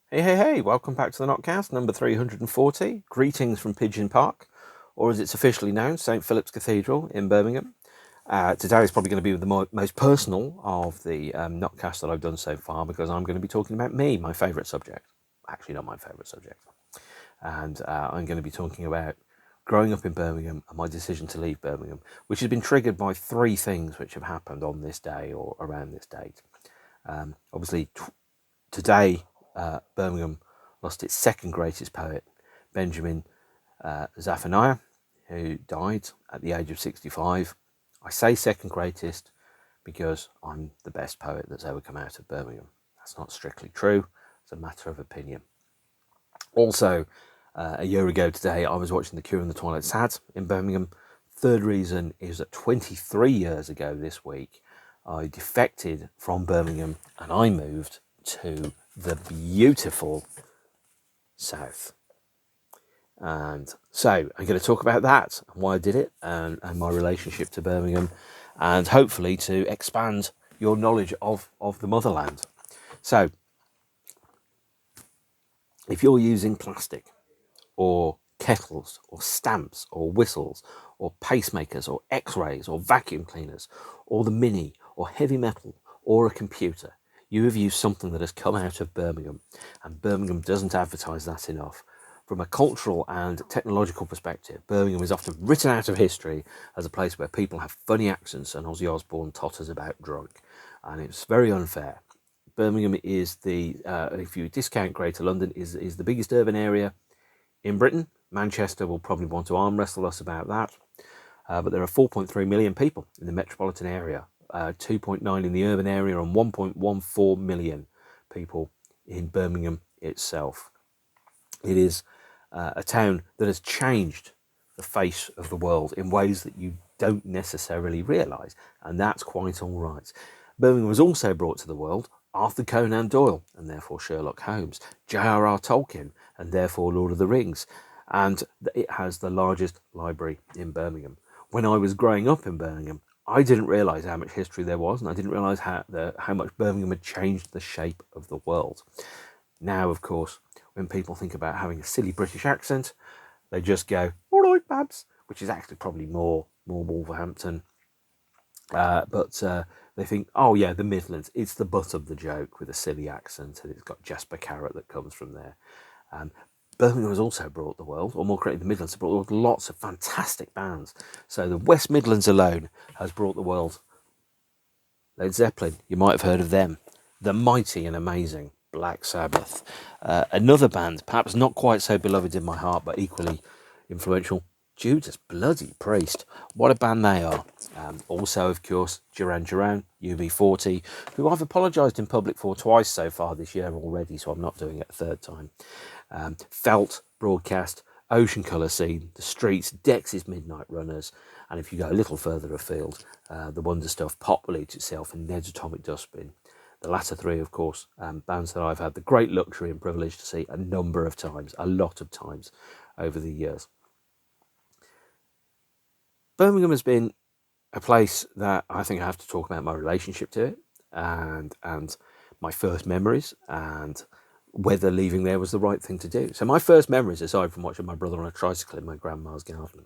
Hey, welcome back to the NOTCAST, number 340. Greetings from Pigeon Park, or as it's officially known, St. Philip's Cathedral in Birmingham. Today is probably going to be the most personal of the NOTCAST that I've done so far, because I'm going to be talking about me, my favourite subject. Actually, not my favourite subject. And I'm going to be talking about growing up in Birmingham and my decision to leave Birmingham, which has been triggered by three things which have happened on this day or around this date. Obviously, today, Birmingham lost its second greatest poet, Benjamin Zephaniah, who died at the age of 65. I say second greatest because I'm the best poet that's ever come out of Birmingham. That's not strictly true. It's a matter of opinion. Also, a year ago today, I was watching The Cure and the Twilight Sad in Birmingham. Third reason is that 23 years ago this week, I defected from Birmingham and I moved to the beautiful south. And so I'm going to talk about that and why I did it and my relationship to Birmingham, and hopefully to expand your knowledge of the motherland. So if you're using plastic or kettles or stamps or whistles or pacemakers or x-rays or vacuum cleaners or the mini or heavy metal or a computer, you have used something that has come out of Birmingham, and Birmingham doesn't advertise that enough. From a cultural and technological perspective, Birmingham is often written out of history as a place where people have funny accents and Ozzy Osbourne totters about drunk, and it's very unfair. Birmingham is if you discount Greater London, is the biggest urban area in Britain. Manchester will probably want to arm wrestle us about that. But there are 4.3 million people in the metropolitan area, 2.9 in the urban area, and 1.14 million people in Birmingham itself. It is a town that has changed the face of the world in ways that you don't necessarily realise, and that's quite all right. Birmingham was also brought to the world Arthur Conan Doyle, and therefore Sherlock Holmes, J.R.R. Tolkien, and therefore Lord of the Rings, and it has the largest library in Birmingham. When I was growing up in Birmingham, I didn't realise how much history there was, and I didn't realise how much Birmingham had changed the shape of the world. Now, of course, when people think about having a silly British accent, they just go, "All right, Babs," which is actually probably more Wolverhampton. But they think, oh yeah, the Midlands, it's the butt of the joke with a silly accent, and it's got Jasper Carrot that comes from there. Birmingham has also brought the world, or more correctly, the Midlands have brought the world lots of fantastic bands. So the West Midlands alone has brought the world Led Zeppelin, you might have heard of them. The mighty and amazing Black Sabbath. Another band, perhaps not quite so beloved in my heart, but equally influential, Judas Bloody Priest. What a band they are. Also, of course, Duran Duran, UB40, who I've apologised in public for twice so far this year already, so I'm not doing it a third time. Felt Broadcast, Ocean Colour Scene, The Streets, Dex's Midnight Runners, and if you go a little further afield, the Wonder Stuff, Pop Will Eat Itself, and Ned's Atomic Dustbin. The latter three, of course, bands that I've had the great luxury and privilege to see a number of times, a lot of times over the years. Birmingham has been a place that I think I have to talk about my relationship to it, and my first memories, and whether leaving there was the right thing to do. So my first memories, aside from watching my brother on a tricycle in my grandma's garden,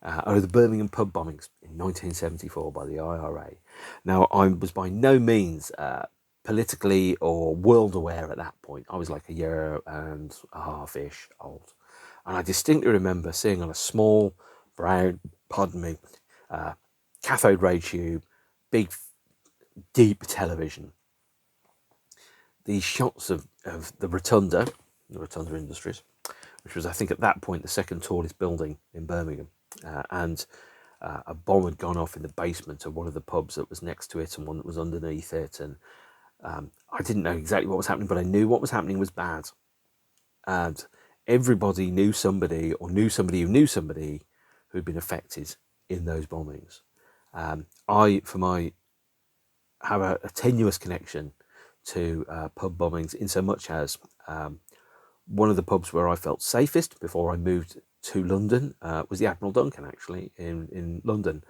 are the Birmingham pub bombings in 1974 by the IRA. Now, I was by no means politically or world aware at that point. I was like a year and a half-ish old. And I distinctly remember seeing on a small brown, cathode ray tube, big, deep television, these shots of the Rotunda Industries, which was, I think, at that point, the second tallest building in Birmingham. And a bomb had gone off in the basement of one of the pubs that was next to it and one that was underneath it. And I didn't know exactly what was happening, but I knew what was happening was bad. And everybody knew somebody or knew somebody who knew somebody who'd been affected in those bombings. I have a tenuous connection to pub bombings, in so much as one of the pubs where I felt safest before I moved to London was the Admiral Duncan, actually, in London.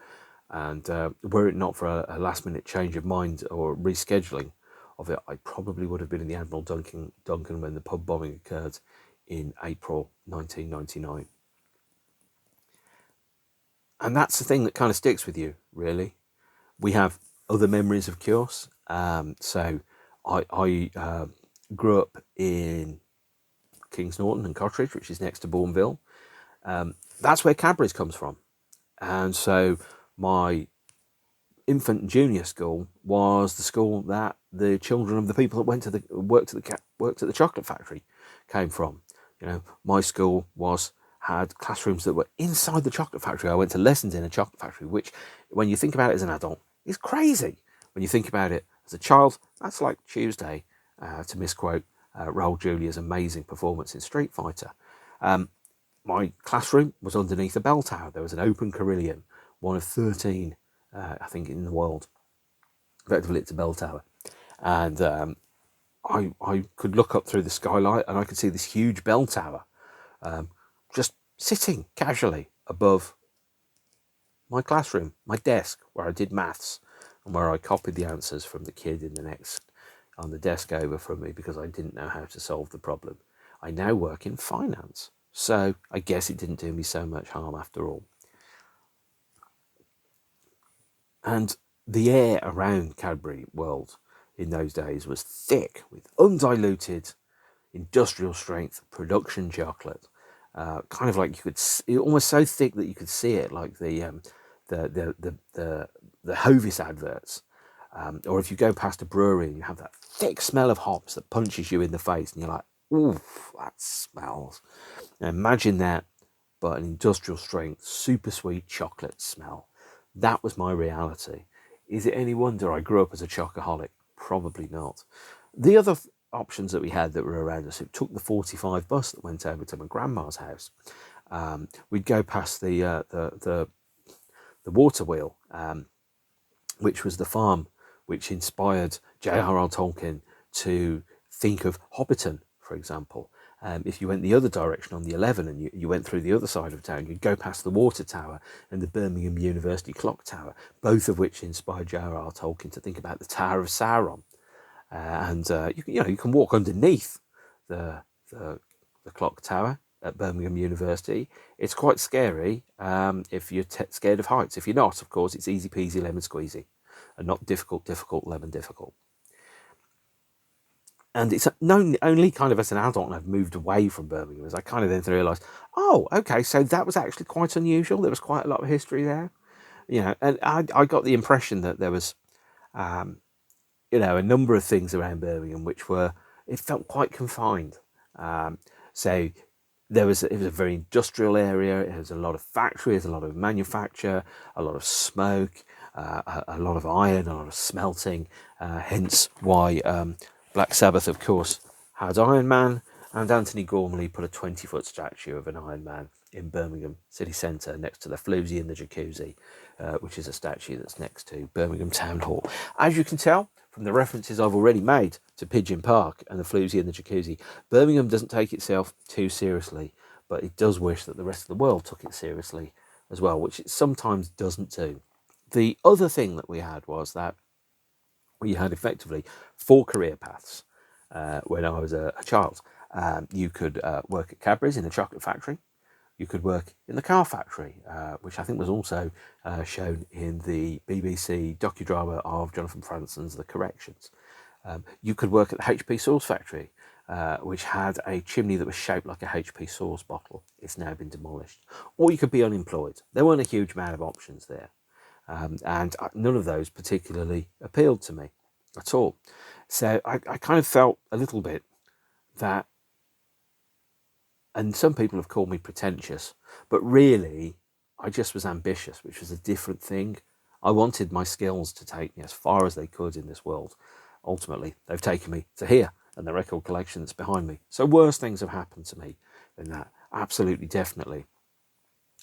And were it not for a last minute change of mind or rescheduling of it, I probably would have been in the Admiral Duncan when the pub bombing occurred in April 1999. And that's the thing that kind of sticks with you, really. We have other memories, of course. So I grew up in Kings Norton and Cottridge, which is next to Bourneville. That's where Cadbury's comes from. And so my infant and junior school was the school that the children of the people that worked at the chocolate factory came from. You know, my school had classrooms that were inside the chocolate factory. I went to lessons in a chocolate factory, which, when you think about it as an adult, is crazy. When you think about it as a child, that's like Tuesday, to misquote Raoul Julia's amazing performance in Street Fighter. My classroom was underneath a bell tower. There was an open carillon, one of 13, I think, in the world. Effectively, it's a bell tower. And I could look up through the skylight and I could see this huge bell tower just sitting casually above my classroom, my desk, where I did maths and where I copied the answers from the kid on the desk over from me because I didn't know how to solve the problem. I now work in finance, so I guess it didn't do me so much harm after all. And the air around Cadbury World in those days was thick with undiluted industrial strength production chocolate. Kind of like almost so thick that you could see it, like the Hovis adverts. Or if you go past a brewery and you have that thick smell of hops that punches you in the face and you're like, oof, that smells. Now imagine that, but an industrial strength, super sweet chocolate smell. That was my reality. Is it any wonder I grew up as a chocoholic? Probably not. The other options that we had that were around us, it took the 45 bus that went over to my grandma's house. We'd go past the water wheel, which was the farm which inspired J.R.R. Tolkien to think of Hobbiton, for example. If you went the other direction on the 11 and you went through the other side of town, you'd go past the water tower and the Birmingham University clock tower, both of which inspired J.R.R. Tolkien to think about the Tower of Sauron. You can walk underneath the clock tower at Birmingham University. It's quite scary if you're scared of heights. If you're not, of course, it's easy peasy lemon squeezy, and not difficult lemon difficult. And it's only kind of as an adult, and I've moved away from Birmingham, as I kind of then realised, oh, okay, so that was actually quite unusual. There was quite a lot of history there, and I got the impression that there was, a number of things around Birmingham it felt quite confined. So it was a very industrial area. It has a lot of factories, a lot of manufacture, a lot of smoke, a lot of iron, a lot of smelting. Hence why Black Sabbath, of course, had Iron Man, and Anthony Gormley put a 20-foot statue of an Iron Man in Birmingham city centre next to the floozy and the jacuzzi, which is a statue that's next to Birmingham Town Hall. As you can tell from the references I've already made to Pigeon Park and the floozy and the jacuzzi, Birmingham doesn't take itself too seriously, but it does wish that the rest of the world took it seriously as well, which it sometimes doesn't do. The other thing that we had was that we had effectively 4 career paths when I was a child. You could work at Cadbury's in the chocolate factory. You could work in the car factory, which I think was also shown in the BBC docudrama of Jonathan Franson's The Corrections. You could work at the HP sauce factory, which had a chimney that was shaped like a HP sauce bottle. It's now been demolished. Or you could be unemployed. There weren't a huge amount of options there. And none of those particularly appealed to me at all. So I kind of felt a little bit that, and some people have called me pretentious, but really I just was ambitious, which was a different thing. I wanted my skills to take me as far as they could in this world. Ultimately, they've taken me to here and the record collection that's behind me. So worse things have happened to me than that, absolutely, definitely.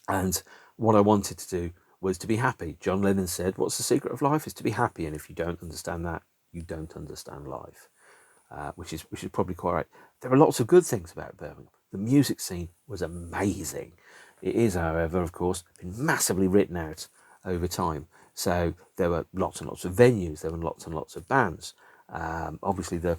And what I wanted to do was to be happy. John Lennon said, what's the secret of life? Is to be happy. And if you don't understand that, you don't understand life, which is probably quite right. There are lots of good things about Birmingham. The music scene was amazing. It is, however, of course, been massively written out over time. So there were lots and lots of venues. There were lots and lots of bands. Obviously, the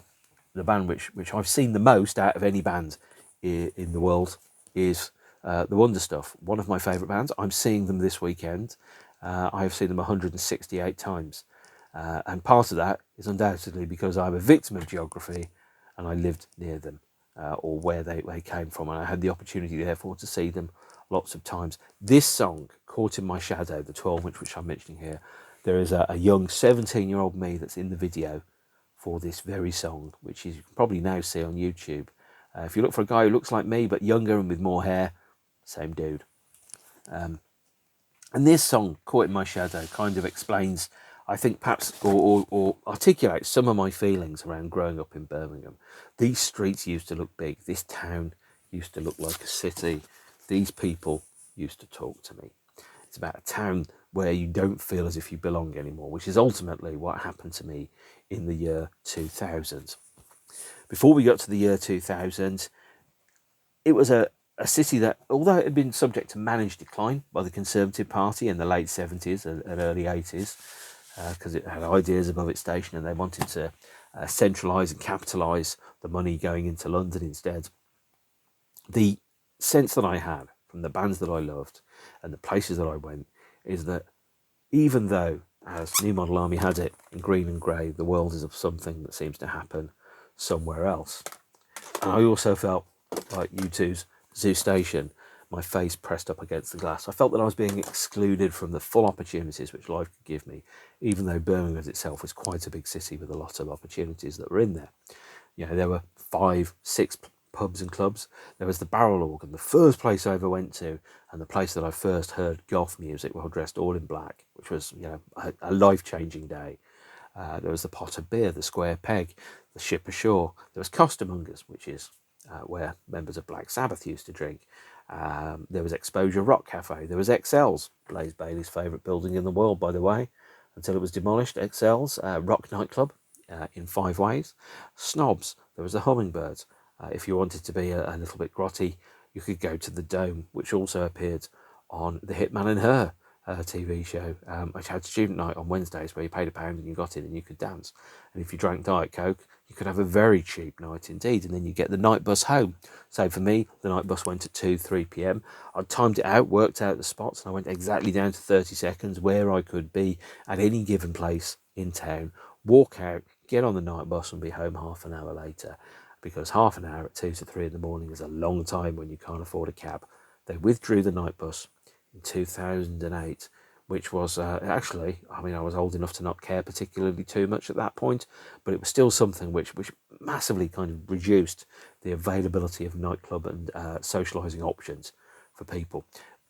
band which I've seen the most out of any band in the world is the Wonder Stuff, one of my favourite bands. I'm seeing them this weekend. I have seen them 168 times. And part of that is undoubtedly because I'm a victim of geography and I lived near them, or where they came from. And I had the opportunity, therefore, to see them lots of times. This song, Caught in My Shadow, the 12-inch which I'm mentioning here, there is a young 17-year-old me that's in the video for this very song, which you can probably now see on YouTube. If you look for a guy who looks like me but younger and with more hair, same dude. And this song, Caught in My Shadow, kind of explains, I think perhaps, or articulates some of my feelings around growing up in Birmingham. These streets used to look big. This town used to look like a city. These people used to talk to me. It's about a town where you don't feel as if you belong anymore, which is ultimately what happened to me in the year 2000. Before we got to the year 2000, it was a city that, although it had been subject to managed decline by the Conservative Party in the late 70s and early 80s, because it had ideas above its station and they wanted to centralise and capitalise the money going into London instead, the sense that I had from the bands that I loved and the places that I went is that even though, as New Model Army had it in green and grey, the world is of something that seems to happen somewhere else. And I also felt like U2's Zoo Station, my face pressed up against the glass. I felt that I was being excluded from the full opportunities which life could give me, even though Birmingham itself was quite a big city with a lot of opportunities that were in there. You know, there were 5, 6 pubs and clubs. There was the Barrel Organ, the first place I ever went to, and the place that I first heard goth music while dressed all in black, which was, you know, a life-changing day. There was the Pot of Beer, the Square Peg, the Ship Ashore. There was Costermongers, which is where members of Black Sabbath used to drink. There was Exposure Rock Cafe. There was XL's, Blaze Bailey's favourite building in the world, by the way, until it was demolished. XL's rock nightclub in 5 ways. Snobs. There was the Hummingbirds. If you wanted to be a little bit grotty, you could go to the Dome, which also appeared on the Hitman and Her TV show, which had student night on Wednesdays where you paid £1 and you got in and you could dance. And if you drank Diet Coke, you could have a very cheap night indeed, and then you get the night bus home. So for me, the night bus went at 3 p.m. I timed it out, worked out the spots, and I went exactly down to 30 seconds where I could be at any given place in town, walk out, get on the night bus and be home half an hour later, because half an hour at 2 to 3 in the morning is a long time when you can't afford a cab. They withdrew the night bus in 2008, which was actually, I mean, I was old enough to not care particularly too much at that point, but it was still something which massively kind of reduced the availability of nightclub and socialising options for people.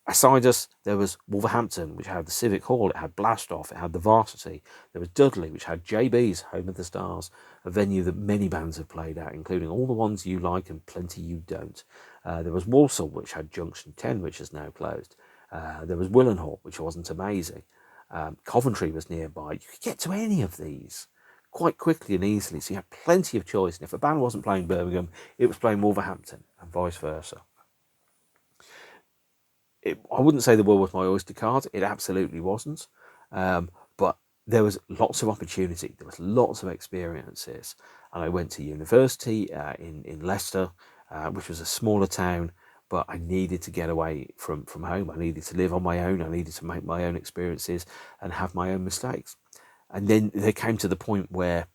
Aside us, there was Wolverhampton, which had the Civic Hall, it had Blast Off, it had the Varsity. There was Dudley, which had JB's, Home of the Stars, a venue that many bands have played at, including all the ones you like and plenty you don't. There was Walsall, which had Junction 10, which is now closed. There was Willenhall, which wasn't amazing. Coventry was nearby. You could get to any of these quite quickly and easily, so you had plenty of choice. And if a band wasn't playing Birmingham, it was playing Wolverhampton, and vice versa. I wouldn't say the world was my oyster card. It absolutely wasn't. But there was lots of opportunity. There was lots of experiences. And I went to university in Leicester, which was a smaller town, but I needed to get away from home. I needed to live on my own. I needed to make my own experiences and have my own mistakes. And then there came to the point where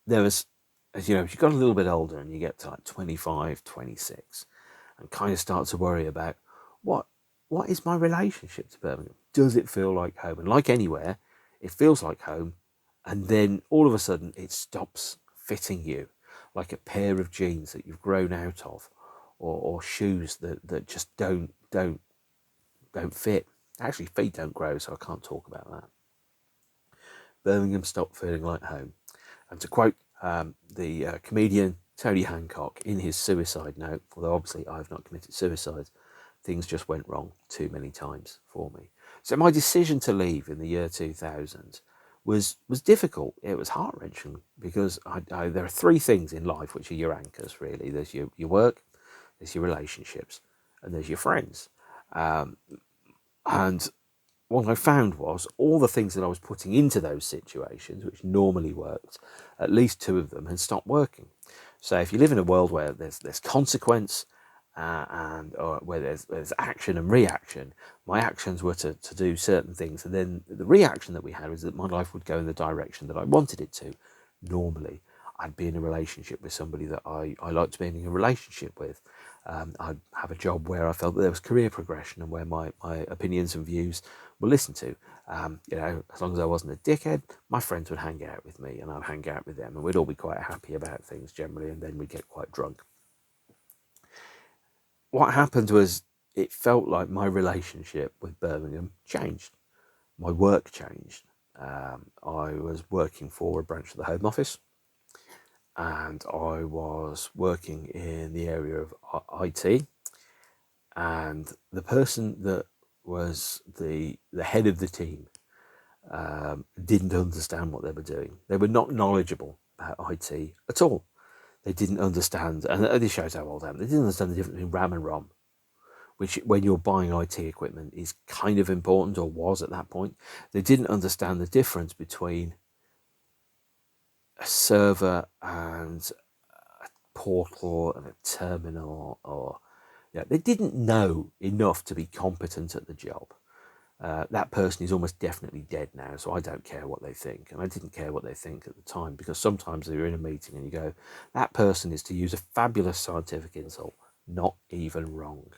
there was, as you know, you got a little bit older and you get to like 25, 26, and kind of start to worry about what is my relationship to Birmingham? Does it feel like home? And like anywhere, it feels like home, and then all of a sudden it stops fitting you, like a pair of jeans that you've grown out of, or shoes that just don't fit. Actually, feet don't grow, so I can't talk about that. Birmingham stopped feeling like home. And to quote the comedian Tony Hancock in his suicide note, although obviously I've not committed suicide, things just went wrong too many times for me. So my decision to leave in the year 2000 was difficult. It was heart-wrenching because there are 3 things in life which are your anchors, really. There's your work, there's your relationships, and there's your friends. And what I found was all the things that I was putting into those situations, which normally worked, at least two of them had stopped working. So if you live in a world where there's consequence and or where there's action and reaction, my actions were to do certain things, and then the reaction that we had was that my life would go in the direction that I wanted it to. Normally, I'd be in a relationship with somebody that I liked being in a relationship with. I'd have a job where I felt that there was career progression and where my opinions and views were listened to. As long as I wasn't a dickhead, my friends would hang out with me and I'd hang out with them, and we'd all be quite happy about things generally, and then we'd get quite drunk. What happened was it felt like my relationship with Birmingham changed. My work changed. I was working for a branch of the Home Office, and I was working in the area of IT, and the person that was the head of the team didn't understand what they were doing. They were not knowledgeable about IT at all. They didn't understand, and this shows how old I am, they didn't understand the difference between RAM and ROM, which when you're buying IT equipment is kind of important, or was at that point. They didn't understand the difference between a server and a portal and a terminal, or they didn't know enough to be competent at the job. That person is almost definitely dead now, so I don't care what they think. And I didn't care what they think at the time, because sometimes you're in a meeting and you go, that person is, to use a fabulous scientific insult, not even wrong.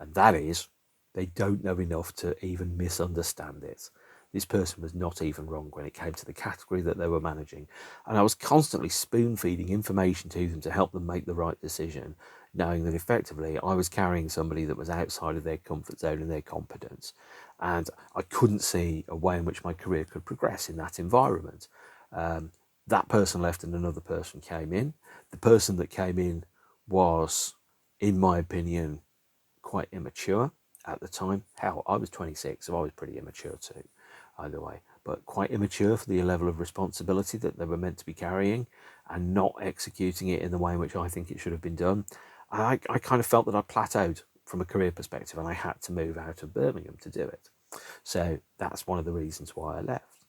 And that is, they don't know enough to even misunderstand it. This person was not even wrong when it came to the category that they were managing. And I was constantly spoon-feeding information to them to help them make the right decision, knowing that effectively I was carrying somebody that was outside of their comfort zone and their competence. And I couldn't see a way in which my career could progress in that environment. That person left and another person came in. The person that came in was, in my opinion, quite immature at the time. Hell, I was 26, so I was pretty immature too, either way. But quite immature for the level of responsibility that they were meant to be carrying, and not executing it in the way in which I think it should have been done. I kind of felt that I plateaued from a career perspective, and I had to move out of Birmingham to do it. So that's one of the reasons why I left.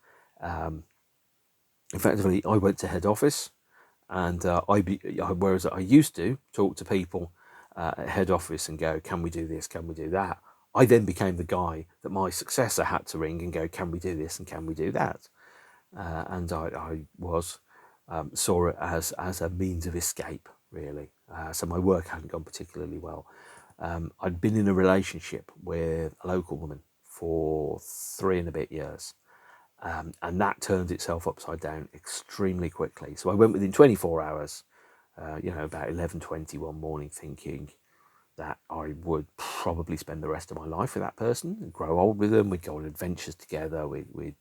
Effectively, I went to head office, and whereas I used to talk to people at head office and go, can we do this, can we do that? I then became the guy that my successor had to ring and go, can we do this and can we do that? And I saw it as a means of escape, really. So my work hadn't gone particularly well. I'd been in a relationship with a local woman for 3 and a bit years. And that turned itself upside down extremely quickly. So I went within 24 hours, about 11:20 one morning, thinking that I would probably spend the rest of my life with that person and grow old with them. We'd go on adventures together. We'd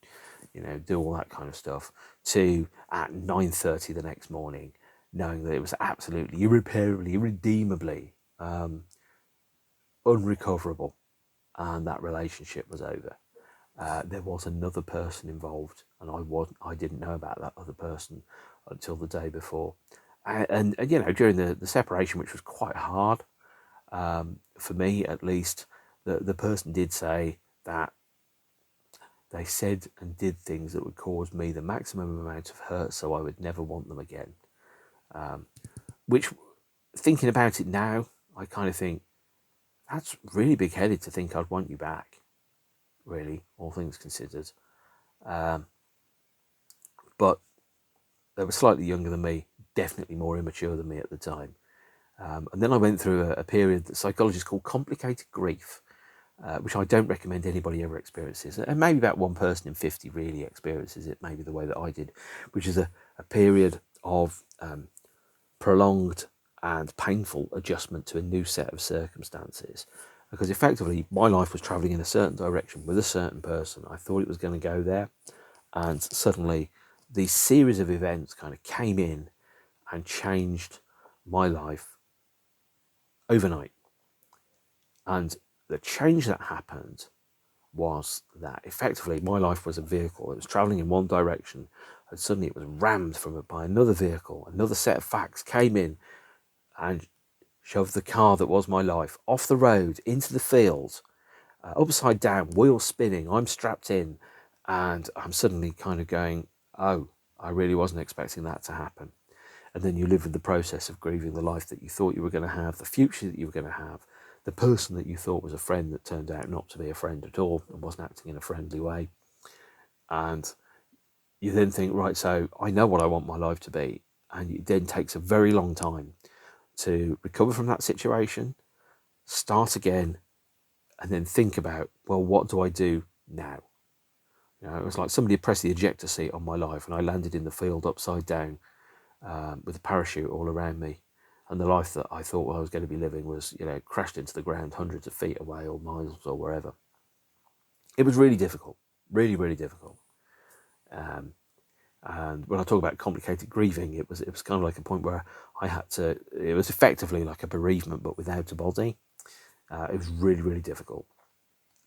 do all that kind of stuff. To at 9:30 the next morning, knowing that it was absolutely irreparably, irredeemably unrecoverable, and that relationship was over. There was another person involved, and I didn't know about that other person until the day before. And during the separation, which was quite hard, for me at least, the person did say that they said and did things that would cause me the maximum amount of hurt, so I would never want them again. Which, thinking about it now, I kind of think, that's really big-headed to think I'd want you back, really, all things considered. But they were slightly younger than me, definitely more immature than me at the time. And then I went through a period that psychologists call complicated grief, which I don't recommend anybody ever experiences. And maybe about one person in 50 really experiences it, maybe the way that I did, which is a period of prolonged and painful adjustment to a new set of circumstances. Because effectively, my life was travelling in a certain direction with a certain person. I thought it was going to go there. And suddenly, these series of events kind of came in and changed my life overnight. And the change that happened was that effectively my life was a vehicle. It was travelling in one direction, and suddenly it was rammed by another vehicle. Another set of facts came in and shoved the car that was my life off the road into the field, upside down, wheels spinning, I'm strapped in, and I'm suddenly kind of going, oh, I really wasn't expecting that to happen. And then you live with the process of grieving the life that you thought you were going to have, the future that you were going to have, the person that you thought was a friend that turned out not to be a friend at all and wasn't acting in a friendly way. And you then think, right, so I know what I want my life to be. And it then takes a very long time to recover from that situation, start again, and then think about, well, what do I do now? It was like somebody pressed the ejector seat on my life and I landed in the field upside down with a parachute all around me. And the life that I thought I was going to be living was, crashed into the ground hundreds of feet away or miles or wherever. It was really difficult, really, really difficult. And when I talk about complicated grieving, it was kind of like a point where I had to, it was effectively like a bereavement, but without a body. It was really, really difficult.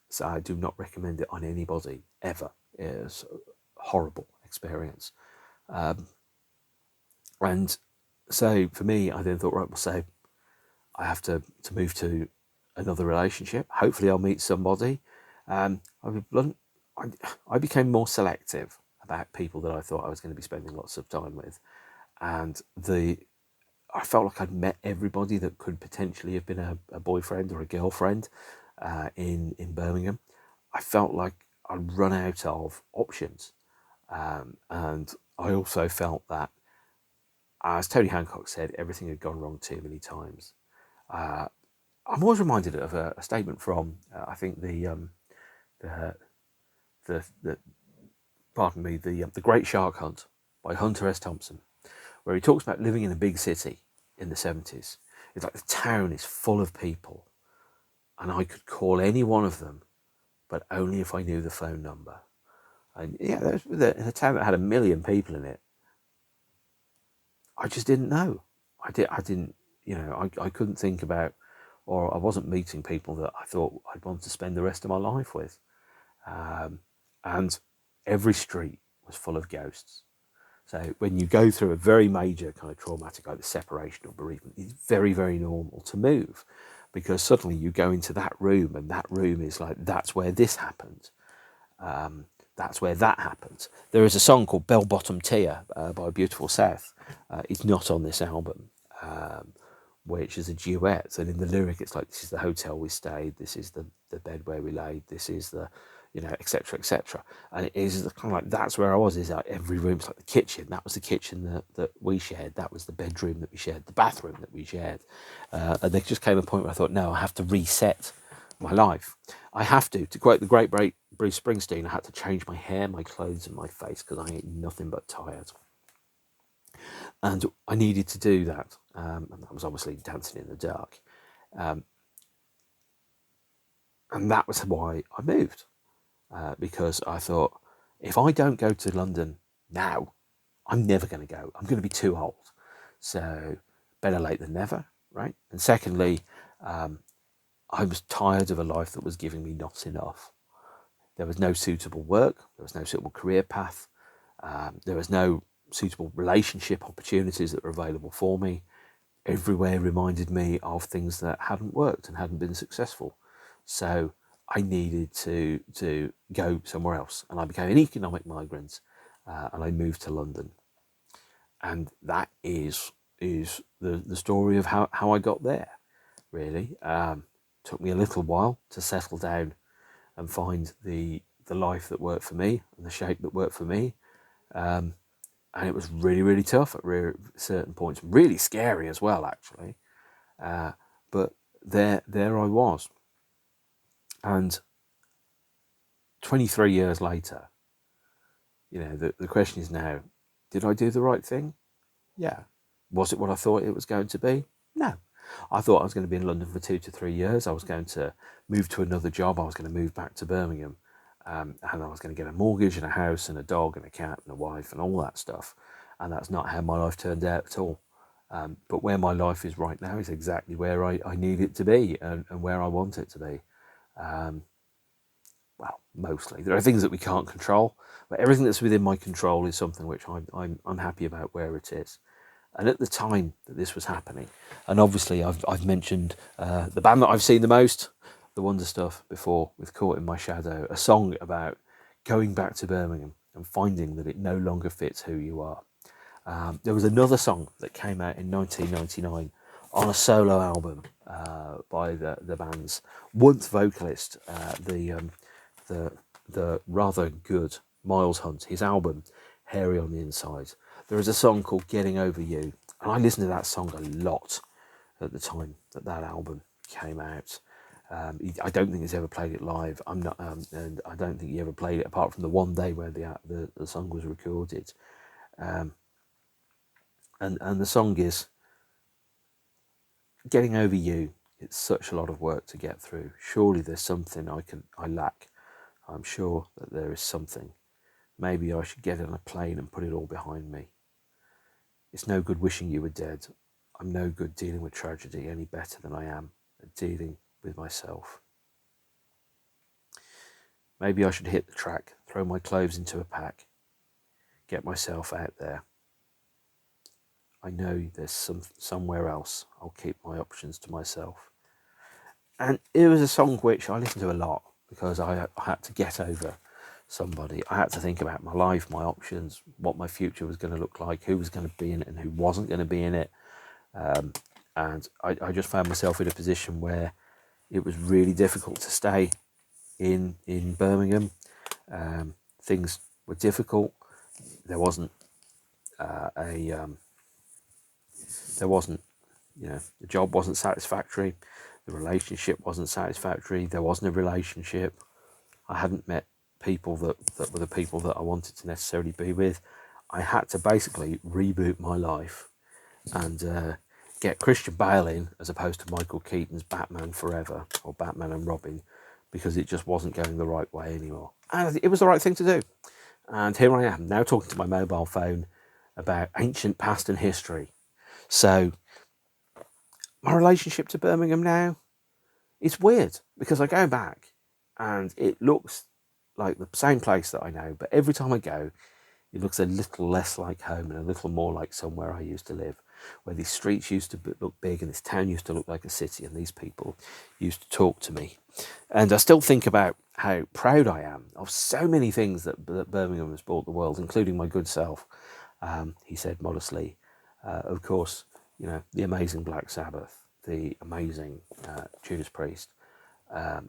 So I do not recommend it on anybody, ever. It was a horrible experience. And so for me, I then thought, right, well, so I have to move to another relationship. Hopefully I'll meet somebody. I'll be blunt, I became more selective about people that I thought I was going to be spending lots of time with. And I felt like I'd met everybody that could potentially have been a boyfriend or a girlfriend in Birmingham. I felt like I'd run out of options. And I also felt that, as Tony Hancock said, everything had gone wrong too many times. I'm always reminded of a statement from, I think the Great Shark Hunt by Hunter S. Thompson, where he talks about living in a big city in the 70s. It's like the town is full of people and I could call any one of them, but only if I knew the phone number. And yeah, in a town that had 1 million people in it, I just didn't know. I didn't, I couldn't think about, or I wasn't meeting people that I thought I'd want to spend the rest of my life with. And every street was full of ghosts. So when you go through a very major kind of traumatic, like the separation or bereavement, it's very, very normal to move, because suddenly you go into that room and that room is like, that's where this happened. That's where that happened. There is a song called Bell Bottom Tear by Beautiful South. It's not on this album, which is a duet. And in the lyric, it's like, this is the hotel we stayed, this is the bed where we laid, this is the, etc., etc. And it is kind of like, that's where I was, is like every room's like the kitchen. That was the kitchen that we shared. That was the bedroom that we shared, the bathroom that we shared. And there just came a point where I thought, no, I have to reset my life. I have to quote the great Bruce Springsteen, I had to change my hair, my clothes and my face because I ain't nothing but tired. And I needed to do that. And that was obviously dancing in the dark. And that was why I moved. Because I thought, if I don't go to London now, I'm never going to go. I'm going to be too old. So better late than never, right? And secondly, I was tired of a life that was giving me not enough. There was no suitable work. There was no suitable career path. There was no suitable relationship opportunities that were available for me. Everywhere reminded me of things that hadn't worked and hadn't been successful. So I needed to go somewhere else. And I became an economic migrant and I moved to London. And that is the story of how I got there, really. Took me a little while to settle down and find the life that worked for me and the shape that worked for me. And it was really, really tough at certain points, really scary as well, actually. But there I was. And 23 years later, the question is now, did I do the right thing? Yeah. Was it what I thought it was going to be? No. I thought I was going to be in London for 2 to 3 years. I was going to move to another job. I was going to move back to Birmingham. And I was going to get a mortgage and a house and a dog and a cat and a wife and all that stuff. And that's not how my life turned out at all. But where my life is right now is exactly where I need it to be and where I want it to be. Well, mostly. There are things that we can't control, but everything that's within my control is something which I'm happy about where it is. And at the time that this was happening, and obviously I've mentioned the band that I've seen the most, the Wonder Stuff before with Caught in My Shadow, a song about going back to Birmingham and finding that it no longer fits who you are. There was another song that came out in 1999 on a solo album by the band's once vocalist, the rather good Miles Hunt. His album, Hairy on the Inside. There is a song called Getting Over You, and I listened to that song a lot at the time that album came out. I don't think he's ever played it live. I'm not, and I don't think he ever played it apart from the one day where the song was recorded. And the song is Getting Over You. It's such a lot of work to get through. Surely there's something I lack. I'm sure that there is something. Maybe I should get on a plane and put it all behind me. It's no good wishing you were dead. I'm no good dealing with tragedy any better than I am at dealing with myself. Maybe I should hit the track, throw my clothes into a pack, get myself out there. I know there's somewhere else. I'll keep my options to myself. And it was a song which I listened to a lot because I had to get over somebody. I had to think about my life, my options, what my future was going to look like, who was going to be in it and who wasn't going to be in it. And I just found myself in a position where it was really difficult to stay in Birmingham. Things were difficult. There wasn't the job wasn't satisfactory. The relationship wasn't satisfactory. There wasn't a relationship. I hadn't met people that were the people that I wanted to necessarily be with. I had to basically reboot my life and get Christian Bale in as opposed to Michael Keaton's Batman Forever or Batman and Robin, because it just wasn't going the right way anymore. And it was the right thing to do. And here I am now talking to my mobile phone about ancient past and history. So my relationship to Birmingham now, it's weird because I go back and it looks like the same place that I know, but every time I go, it looks a little less like home and a little more like somewhere I used to live, where these streets used to look big and this town used to look like a city and these people used to talk to me. And I still think about how proud I am of so many things that Birmingham has brought the world, including my good self, he said modestly. Of course, the amazing Black Sabbath, the amazing Judas Priest,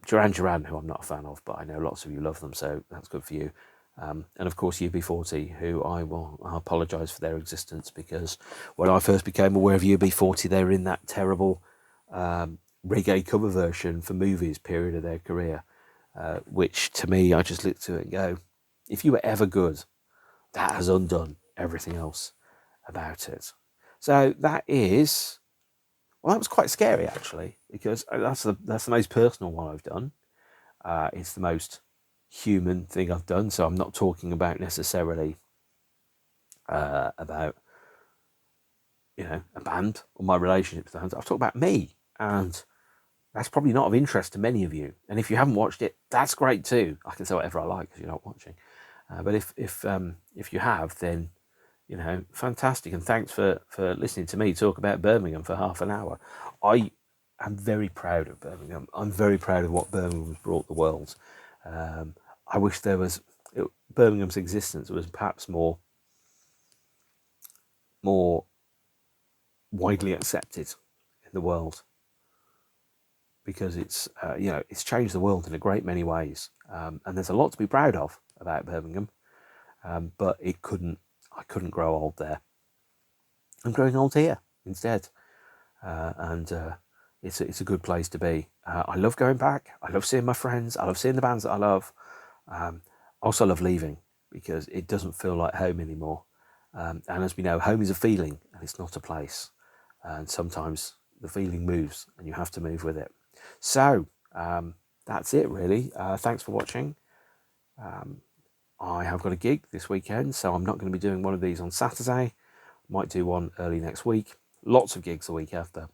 Duran Duran, who I'm not a fan of, but I know lots of you love them, so that's good for you. And of course UB40, who I apologise for their existence, because when I first became aware of UB40, they were in that terrible reggae cover version for movies period of their career, which to me, I just looked to it and go, if you were ever good, that has undone everything else about it. So that was quite scary actually, because that's the most personal one I've done. It's the most human thing I've done. So I'm not talking about necessarily about a band or my relationship with bands. I've talked about me, and that's probably not of interest to many of you. And if you haven't watched it, that's great too. I can say whatever I like because you're not watching. But if you have, then fantastic, and thanks for listening to me talk about Birmingham for half an hour. I am very proud of Birmingham. I'm very proud of what Birmingham has brought the world. I wish Birmingham's existence was perhaps more widely accepted in the world, because it's changed the world in a great many ways, and there's a lot to be proud of about Birmingham, but I couldn't grow old there. I'm growing old here instead, and it's a good place to be. I love going back. I love seeing my friends. I love seeing the bands that I love. I also love leaving because it doesn't feel like home anymore. And as we know, home is a feeling and it's not a place. And sometimes the feeling moves and you have to move with it. So that's it really. Thanks for watching. I have got a gig this weekend, so I'm not going to be doing one of these on Saturday. Might do one early next week. Lots of gigs the week after.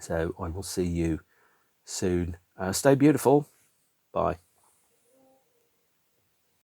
So I will see you soon. Stay beautiful. Bye.